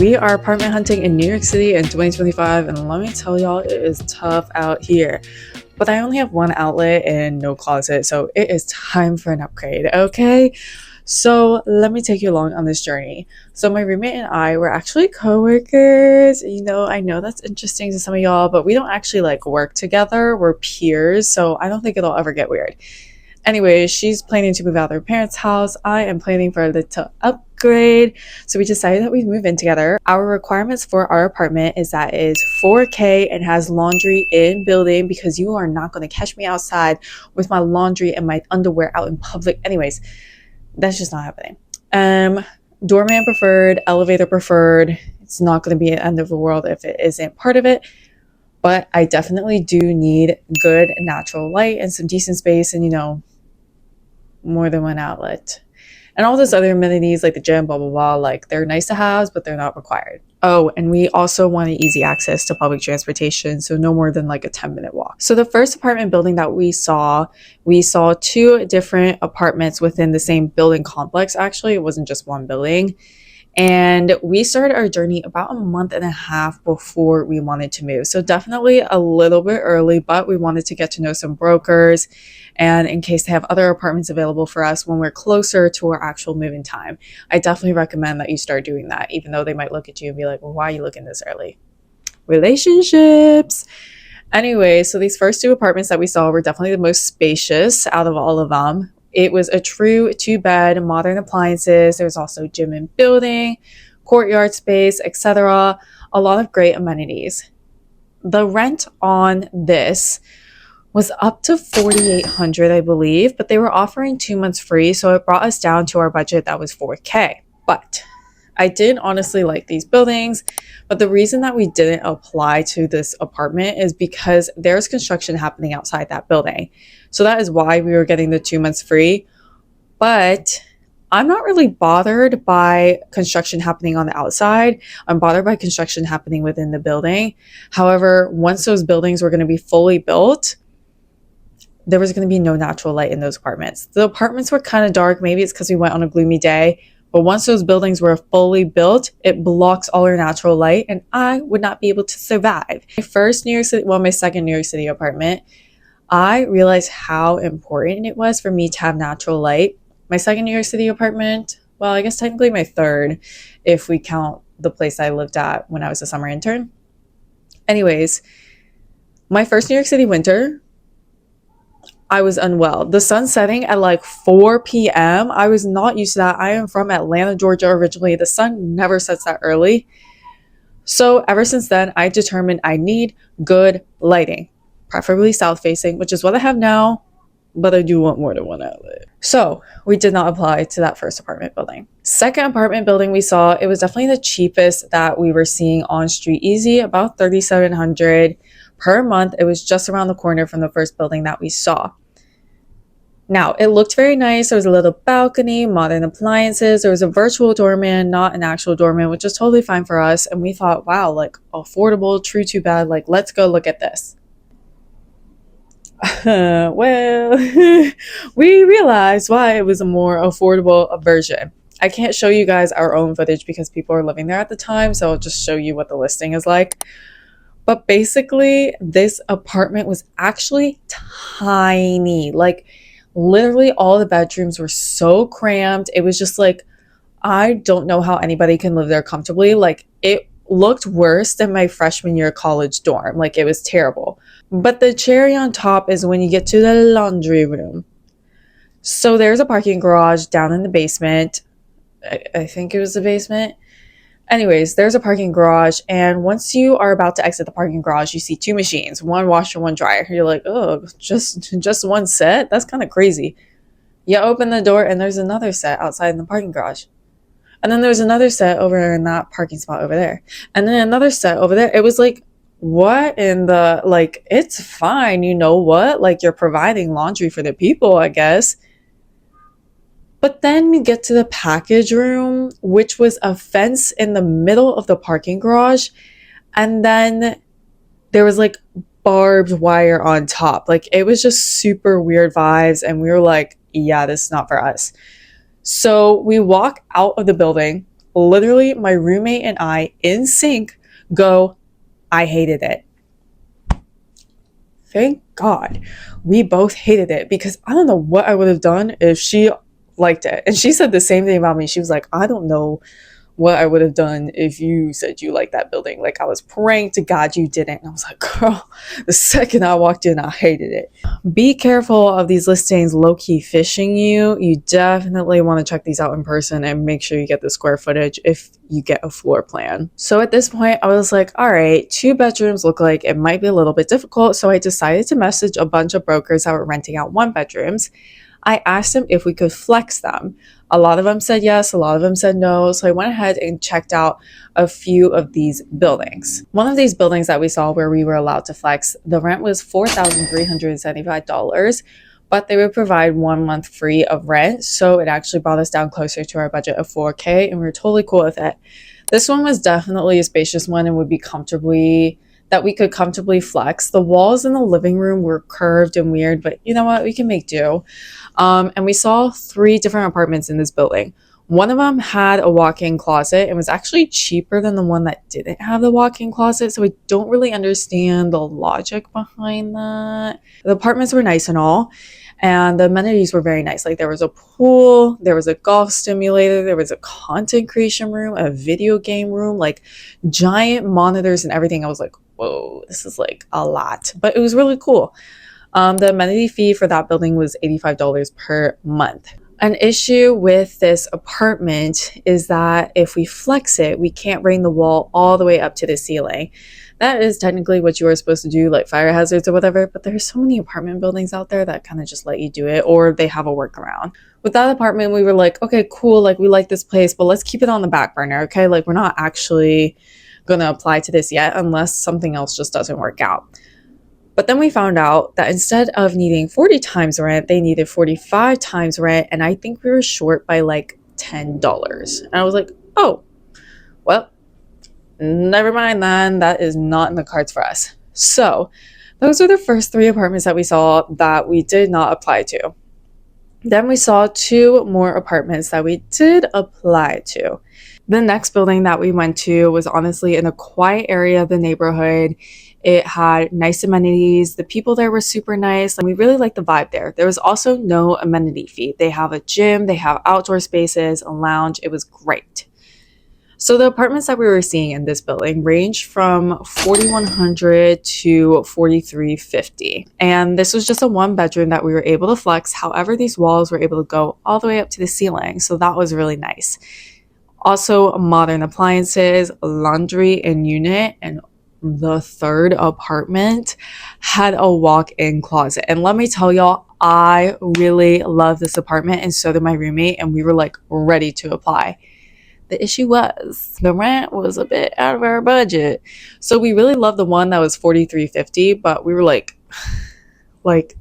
We are apartment hunting in New York City in 2025, and let me tell y'all, it is tough out here. But I only have one outlet and no closet, so it is time for an upgrade, okay? So let me take you along on this journey. So my roommate and I were actually co-workers. I know that's interesting to some of y'all, but we don't actually like work together. We're peers, so I don't think it'll ever get weird. Anyway, she's planning to move out of her parents' house. I am planning for a little upgrade. So we decided that we'd move in together. Our requirements for our apartment is that it is 4K and has laundry in building, because you are not going to catch me outside with my laundry and my underwear out in public. Anyways, that's just not happening. Doorman preferred, elevator preferred. It's not going to be an end of the world if it isn't part of it. But I definitely do need good natural light and some decent space and, more than one outlet. And all those other amenities like the gym, blah, blah, blah, like they're nice to have, but they're not required. Oh, and we also wanted easy access to public transportation, so no more than like a 10-minute walk. So the first apartment building that we saw two different apartments within the same building complex. Actually, it wasn't just one building. And we started our journey about a month and a half before we wanted to move. So definitely a little bit early, but we wanted to get to know some brokers and in case they have other apartments available for us when we're closer to our actual moving time. I definitely recommend that you start doing that, even though they might look at you and be like, well, why are you looking this early? Relationships. Anyway, so these first two apartments that we saw were definitely the most spacious out of all of them. It was a true 2-bed, modern appliances. There's also gym and building, courtyard space, etc. A lot of great amenities. The rent on this was up to $4,800, I believe, but they were offering 2 months free, so it brought us down to our budget that was $4K. But I did honestly like these buildings, but the reason that we didn't apply to this apartment is because there's construction happening outside that building. So that is why we were getting the 2 months free. But I'm not really bothered by construction happening on the outside. I'm bothered by construction happening within the building. However, once those buildings were going to be fully built, there was going to be no natural light in those apartments. The apartments were kind of dark. Maybe it's because we went on a gloomy day. But once those buildings were fully built, it blocks all our natural light, and I would not be able to survive. My second New York City apartment, I realized how important it was for me to have natural light. My second New York City apartment, well, I guess technically my third, if we count the place I lived at when I was a summer intern. Anyways, my first New York City winter, I was unwell. The sun setting at like 4 p.m. I was not used to that. I am from Atlanta, Georgia originally. The sun never sets that early. So ever since then, I determined I need good lighting, preferably south facing, which is what I have now, but I do want more than one outlet. So we did not apply to that first apartment building. Second apartment building we saw, it was definitely the cheapest that we were seeing on Street Easy, about $3,700 per month. It was just around the corner from the first building that we saw. Now, it looked very nice. There was a little balcony, modern appliances. There was a virtual doorman, not an actual doorman, which is totally fine for us. And we thought, wow, like affordable, true 2-bed, like let's go look at this. Well, we realized why it was a more affordable version. I can't show you guys our own footage because people are living there at the time, so I'll just show you what the listing is like. But basically, this apartment was actually tiny. Like, literally all the bedrooms were so cramped. It was just like, I don't know how anybody can live there comfortably. Like, it looked worse than my freshman year college dorm. Like, it was terrible. But the cherry on top is when you get to the laundry room. So there's a parking garage down in the basement. I think it was the basement. Anyways, there's a parking garage, and once you are about to exit the parking garage, you see 2 machines, one washer, one dryer. You're like, oh, just one set? That's kind of crazy. You open the door, and there's another set outside in the parking garage. And then there's another set over in that parking spot over there. And then another set over there. It was like, what in the, like, it's fine, you know what? Like, you're providing laundry for the people, I guess. But then we get to the package room, which was a fence in the middle of the parking garage. And then there was like barbed wire on top. Like, it was just super weird vibes. And we were like, yeah, this is not for us. So we walk out of the building. literally my roommate and I in sync go, I hated it. Thank God we both hated it, because I don't know what I would have done if she liked it. And she said the same thing about me. She was like, I don't know what I would have done if you said you liked that building. Like, I was praying to God you didn't. And I was like, girl, the second I walked in, I hated it. Be careful of these listings low-key phishing you. You definitely want to check these out in person and make sure you get the square footage if you get a floor plan. So at this point, I was like, all right, 2 bedrooms look like it might be a little bit difficult. So I decided to message a bunch of brokers that were renting out 1 bedrooms. I asked them if we could flex them. A lot of them said yes, a lot of them said no. So I went ahead and checked out a few of these buildings. One of these buildings that we saw where we were allowed to flex, the rent was $4,375, but they would provide 1 month free of rent. So it actually brought us down closer to our budget of $4K, and we were totally cool with it. This one was definitely a spacious one and would be that we could comfortably flex. The walls in the living room were curved and weird, but you know what? We can make do. And we saw 3 different apartments in this building. One of them had a walk-in closet and was actually cheaper than the one that didn't have the walk-in closet. So I don't really understand the logic behind that. The apartments were nice and all, and the amenities were very nice. Like, there was a pool, there was a golf simulator, there was a content creation room, a video game room, like giant monitors and everything. I was like, whoa, this is like a lot, but it was really cool. The amenity fee for that building was $85 per month. An issue with this apartment is that if we flex it, we can't bring the wall all the way up to the ceiling. That is technically what you are supposed to do, like fire hazards or whatever, but there's so many apartment buildings out there that kind of just let you do it, or they have a workaround. With that apartment, we were like, okay, cool, like we like this place, but let's keep it on the back burner, okay? Like, we're not actually going to apply to this yet unless something else just doesn't work out. But then we found out that instead of needing 40 times rent, they needed 45 times rent. And I think we were short by like $10. And I was like, oh, well, never mind then. That is not in the cards for us. So those were the first 3 apartments that we saw that we did not apply to. Then we saw 2 more apartments that we did apply to. The next building that we went to was honestly in a quiet area of the neighborhood. It had nice amenities. The people there were super nice, and we really liked the vibe there. There was also no amenity fee. They have a gym, they have outdoor spaces, a lounge. It was great. So the apartments that we were seeing in this building ranged from $4,100 to $4,350. And this was just a 1 bedroom that we were able to flex. However, these walls were able to go all the way up to the ceiling. So that was really nice. Also, modern appliances, laundry in unit, and the 3rd apartment had a walk-in closet. And let me tell y'all, I really love this apartment, and so did my roommate, and we were like ready to apply. The issue was the rent was a bit out of our budget. So we really loved the one that was $4,350, but we were like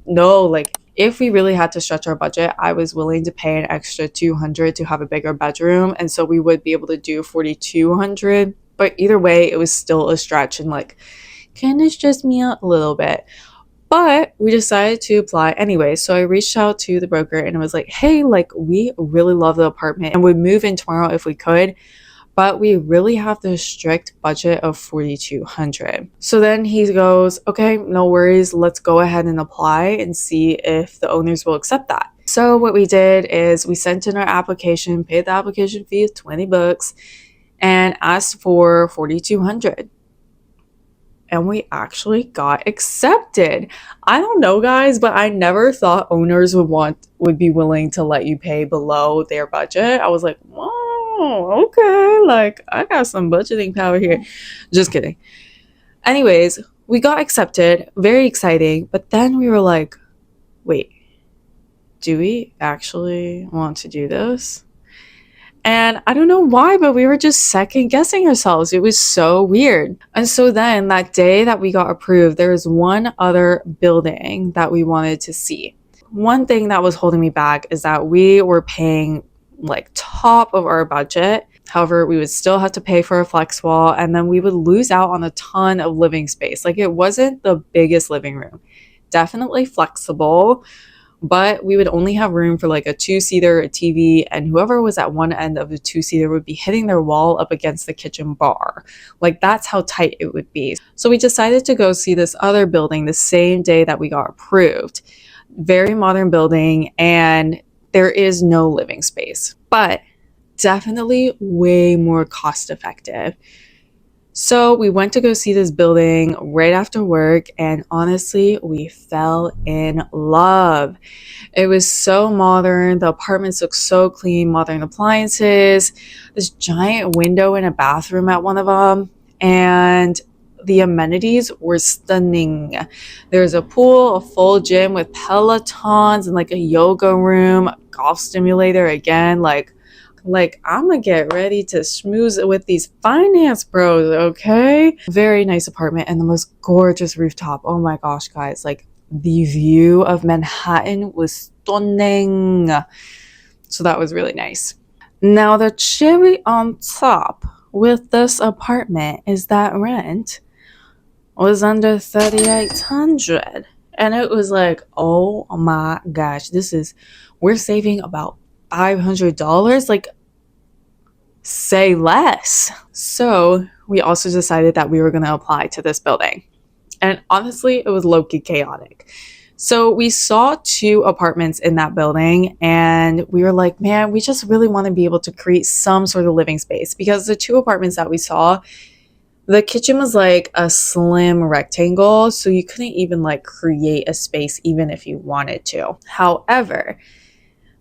no, like if we really had to stretch our budget, I was willing to pay an extra $200 to have a bigger bedroom, and so we would be able to do $4,200. But either way, it was still a stretch and like kind of stressed me out a little bit. But we decided to apply anyway. So I reached out to the broker and was like, hey, like we really love the apartment and would move in tomorrow if we could, but we really have the strict budget of $4,200. So then he goes, okay, no worries. Let's go ahead and apply and see if the owners will accept that. So what we did is we sent in our application, paid the application fee of $20, and asked for $4,200. And we actually got accepted. I don't know, guys, but I never thought owners would be willing to let you pay below their budget. I was like, whoa, okay, like I got some budgeting power here. Just kidding. Anyways, we got accepted, very exciting. But then we were like, wait, do we actually want to do this? And I don't know why, but we were just second guessing ourselves. It was so weird. And so then that day that we got approved, there was one other building that we wanted to see. One thing that was holding me back is that we were paying like top of our budget. However, we would still have to pay for a flex wall, and then we would lose out on a ton of living space. Like, it wasn't the biggest living room. Definitely flexible, but we would only have room for like a two-seater, a TV, and whoever was at one end of the two-seater would be hitting their wall up against the kitchen bar. Like that's how tight it would be. So we decided to go see this other building the same day that we got approved. Very modern building, and there is no living space, but definitely way more cost effective. So we went to go see this building right after work, and honestly, we fell in love. It was so modern. The apartments looked so clean, modern appliances, this giant window in a bathroom at one of them, and the amenities were stunning. There's a pool, a full gym with Pelotons, and like a yoga room, golf simulator again, like I'm gonna get ready to schmooze it with these finance bros, okay? Very nice apartment and the most gorgeous rooftop. Oh my gosh, guys, like the view of Manhattan was stunning. So that was really nice. Now the cherry on top with this apartment is that rent was under $3,800, and it was like, oh my gosh, we're saving about $500. Like, say less. So we also decided that we were going to apply to this building, and honestly it was low-key chaotic. So we saw two apartments in that building, and we were like, man, we just really want to be able to create some sort of living space, because the two apartments that we saw, the kitchen was like a slim rectangle, so you couldn't even like create a space even if you wanted to. However,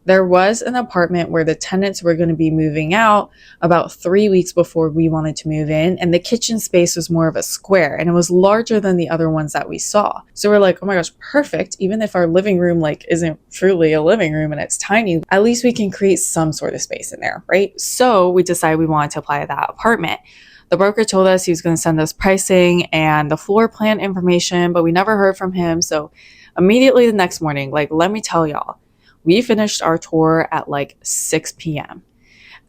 there was an apartment where the tenants were going to be moving out about 3 weeks before we wanted to move in, and the kitchen space was more of a square, and it was larger than the other ones that we saw. So we're like, oh my gosh, perfect. Even if our living room like isn't truly a living room and it's tiny, at least we can create some sort of space in there, right? So we decided we wanted to apply to that apartment. The broker told us he was going to send us pricing and the floor plan information, but we never heard from him. So immediately the next morning, like, let me tell y'all, we finished our tour at like 6 p.m.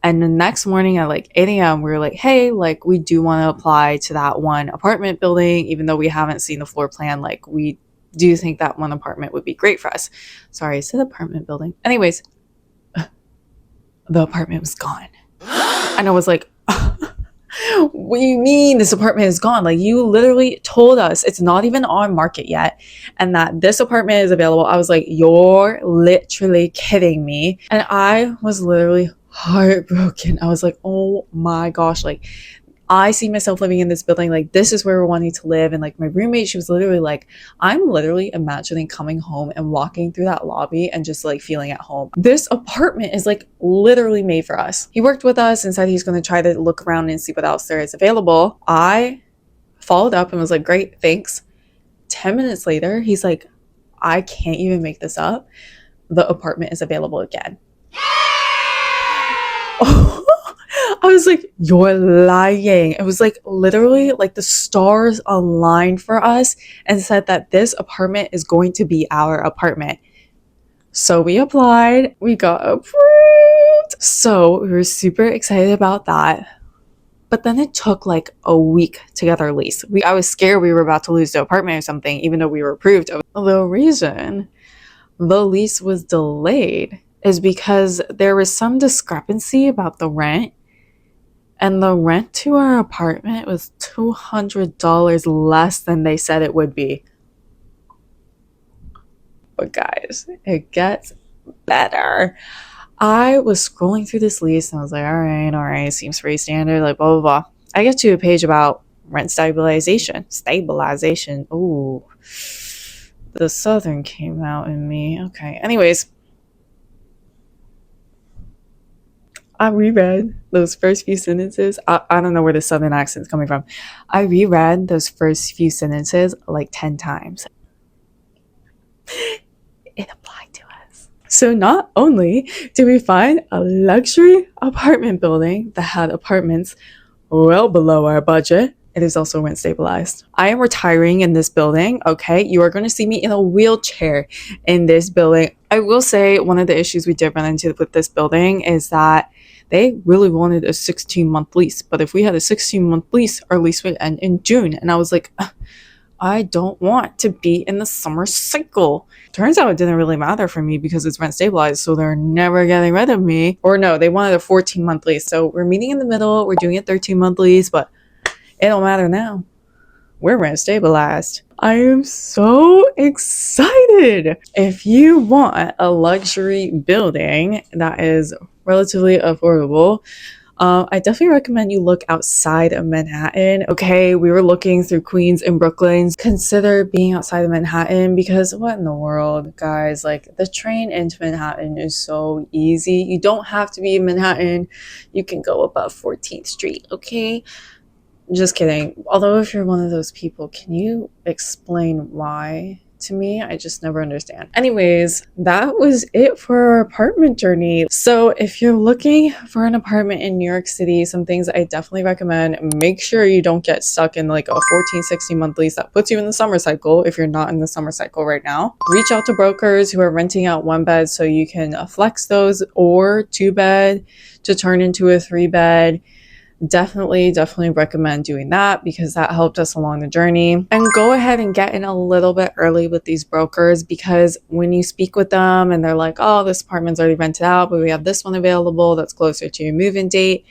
And the next morning at like 8 a.m., we were like, hey, like we do want to apply to that one apartment building, even though we haven't seen the floor plan. Like we do think that one apartment would be great for us. Sorry, I said apartment building. Anyways, the apartment was gone. And I was like, what do you mean this apartment is gone? Like you literally told us it's not even on market yet and that this apartment is available. I was like, you're literally kidding me. And I was literally heartbroken. I was like, oh my gosh, like I see myself living in this building. Like this is where we're wanting to live. And like my roommate, she was literally like, I'm literally imagining coming home and walking through that lobby and just like feeling at home. This apartment is like literally made for us. He worked with us and said he's going to try to look around and see what else there is available. I followed up and was like, great, thanks. 10 minutes later, he's like, I can't even make this up. The apartment is available again. I was like, you're lying. It was like literally like the stars aligned for us and said that this apartment is going to be our apartment. So we applied, we got approved. So we were super excited about that. But then it took like a week to get our lease. I was scared we were about to lose the apartment or something, even though we were approved. The reason the lease was delayed is because there was some discrepancy about the rent. And the rent to our apartment was $200 less than they said it would be. But guys, it gets better. I was scrolling through this lease and I was like, all right, seems pretty standard, like blah, blah, blah. I get to a page about rent stabilization. Ooh, the Southern came out in me. Okay, anyways. I reread those first few sentences. I don't know where the Southern accent's coming from. I reread those first few sentences like 10 times. It applied to us. So not only did we find a luxury apartment building that had apartments well below our budget, it is also rent stabilized. I am retiring in this building, okay? You are going to see me in a wheelchair in this building. I will say one of the issues we did run into with this building is that they really wanted a 16-month lease. But if we had a 16-month lease, our lease would end in June. And I was like, I don't want to be in the summer cycle. Turns out it didn't really matter for me because it's rent stabilized, so they're never getting rid of me. Or no, they wanted a 14-month lease. So we're meeting in the middle. We're doing a 13-month lease, but it don't matter now. We're rent stabilized. I am so excited. If you want a luxury building that is relatively affordable, I definitely recommend you look outside of Manhattan. Okay, we were looking through Queens and Brooklyn. Consider being outside of Manhattan because what in the world, guys? Like the train into Manhattan is so easy. You don't have to be in Manhattan. You can go above 14th Street, okay? Just kidding. Although if you're one of those people, can you explain why to me? I just never understand. Anyways, that was it for our apartment journey. So if you're looking for an apartment in New York City, some things I definitely recommend: make sure you don't get stuck in like a 14-16 month lease that puts you in the summer cycle if you're not in the summer cycle right now. Reach out to brokers who are renting out 1 bed so you can flex those, or 2 bed to turn into a 3 bed. Definitely recommend doing that because that helped us along the journey. And go ahead and get in a little bit early with these brokers, because when you speak with them and they're like, oh, this apartment's already rented out, but we have this one available that's closer to your move-in date,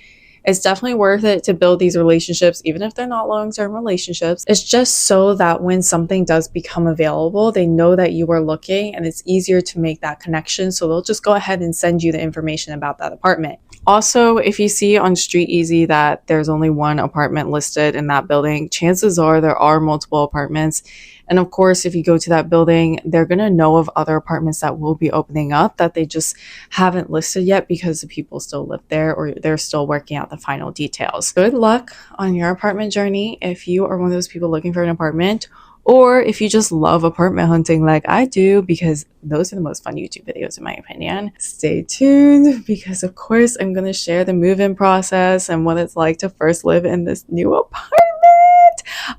it's definitely worth it to build these relationships, even if they're not long-term relationships. It's just so that when something does become available, they know that you are looking and it's easier to make that connection. So they'll just go ahead and send you the information about that apartment. Also, if you see on Street Easy that there's only one apartment listed in that building, chances are there are multiple apartments. And of course, if you go to that building, they're going to know of other apartments that will be opening up that they just haven't listed yet because the people still live there or they're still working out the final details. Good luck on your apartment journey if you are one of those people looking for an apartment, or if you just love apartment hunting like I do, because those are the most fun YouTube videos in my opinion. Stay tuned because of course I'm going to share the move-in process and what it's like to first live in this new apartment.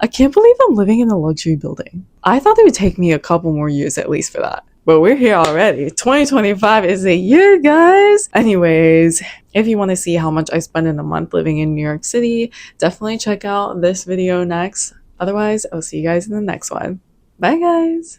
I can't believe I'm living in a luxury building. I thought it would take me a couple more years at least for that. But we're here already. 2025 is a year, guys. Anyways, if you want to see how much I spend in a month living in New York City, definitely check out this video next. Otherwise, I'll see you guys in the next one. Bye, guys.